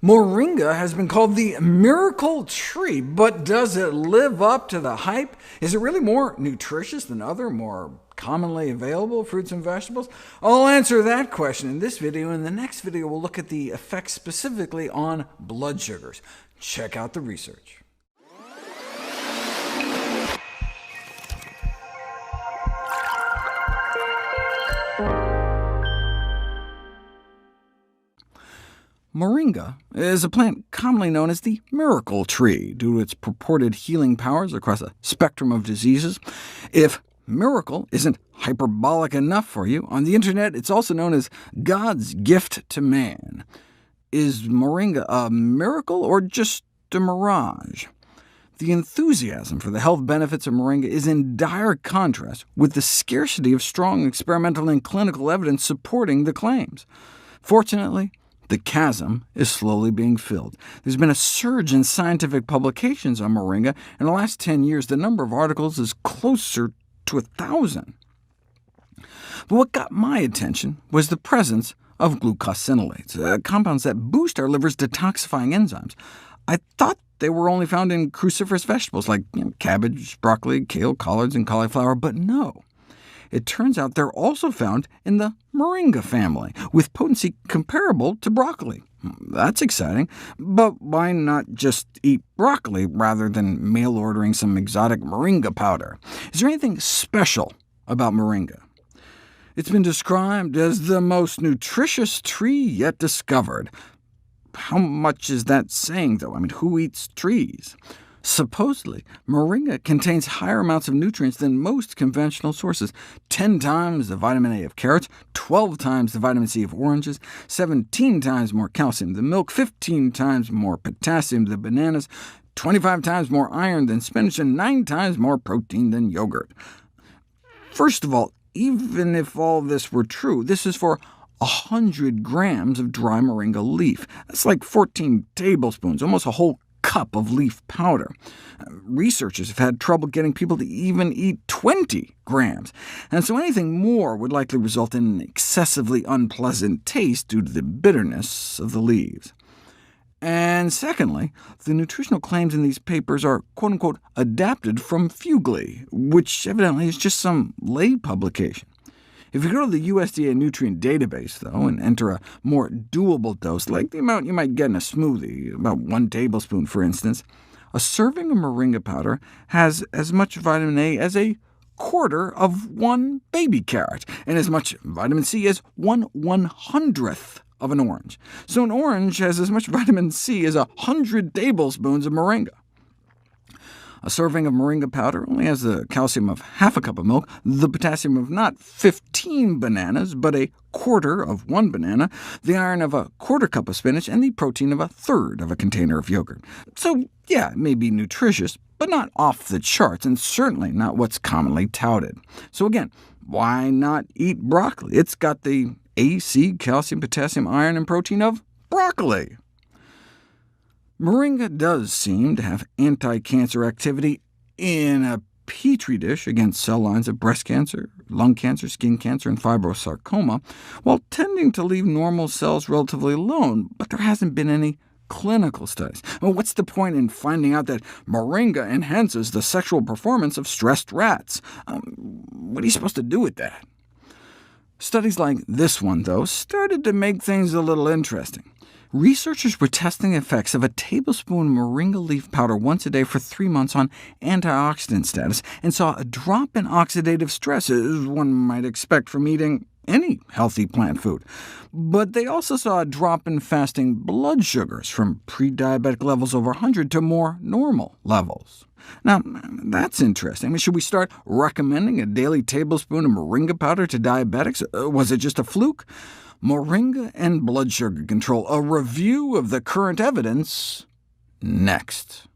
Moringa has been called the miracle tree, but does it live up to the hype? Is it really more nutritious than other, more commonly available fruits and vegetables? I'll answer that question in this video. In the next video, we'll look at the effects specifically on blood sugars. Check out the research. Moringa is a plant commonly known as the miracle tree, due to its purported healing powers across a spectrum of diseases. If miracle isn't hyperbolic enough for you, on the internet it's also known as God's gift to man. Is moringa a miracle or just a mirage? The enthusiasm for the health benefits of moringa is in dire contrast with the scarcity of strong experimental and clinical evidence supporting the claims. Fortunately, the chasm is slowly being filled. There's been a surge in scientific publications on moringa. In the last 10 years, the number of articles is closer to 1,000. But what got my attention was the presence of glucosinolates, compounds that boost our liver's detoxifying enzymes. I thought they were only found in cruciferous vegetables like cabbage, broccoli, kale, collards, and cauliflower, but no. It turns out they're also found in the moringa family, with potency comparable to broccoli. That's exciting, but why not just eat broccoli rather than mail-ordering some exotic moringa powder? Is there anything special about moringa? It's been described as the most nutritious tree yet discovered. How much is that saying, though? I mean, who eats trees? Supposedly, moringa contains higher amounts of nutrients than most conventional sources, 10 times the vitamin A of carrots, 12 times the vitamin C of oranges, 17 times more calcium than milk, 15 times more potassium than bananas, 25 times more iron than spinach, and 9 times more protein than yogurt. First of all, even if all this were true, this is for 100 grams of dry moringa leaf. That's like 14 tablespoons, almost a whole cup of leaf powder. Researchers have had trouble getting people to even eat 20 grams, and so anything more would likely result in an excessively unpleasant taste due to the bitterness of the leaves. And secondly, the nutritional claims in these papers are quote-unquote adapted from Fugly, which evidently is just some lay publication. If you go to the USDA nutrient database, though, and enter a more doable dose, like the amount you might get in a smoothie, about 1 tablespoon for instance, a serving of moringa powder has as much vitamin A as a quarter of 1 baby carrot, and as much vitamin C as 1/100th of an orange. So an orange has as much vitamin C as 100 tablespoons of moringa. A serving of moringa powder only has the calcium of half a cup of milk, the potassium of not 15 bananas, but a quarter of 1 banana, the iron of a quarter cup of spinach, and the protein of a third of a container of yogurt. So yeah, it may be nutritious, but not off the charts, and certainly not what's commonly touted. So again, why not eat broccoli? It's got the A, C, calcium, potassium, iron, and protein of broccoli. Moringa does seem to have anti-cancer activity in a petri dish against cell lines of breast cancer, lung cancer, skin cancer, and fibrosarcoma, while tending to leave normal cells relatively alone, but there hasn't been any clinical studies. Well, what's the point in finding out that moringa enhances the sexual performance of stressed rats? What are you supposed to do with that? Studies like this one, though, started to make things a little interesting. Researchers were testing the effects of a tablespoon of moringa leaf powder once a day for 3 months on antioxidant status, and saw a drop in oxidative stress, as one might expect from eating any healthy plant food. But they also saw a drop in fasting blood sugars from pre-diabetic levels over 100 to more normal levels. Now, that's interesting. I mean, should we start recommending a daily tablespoon of moringa powder to diabetics? Was it just a fluke? Moringa and blood sugar control, a review of the current evidence, next.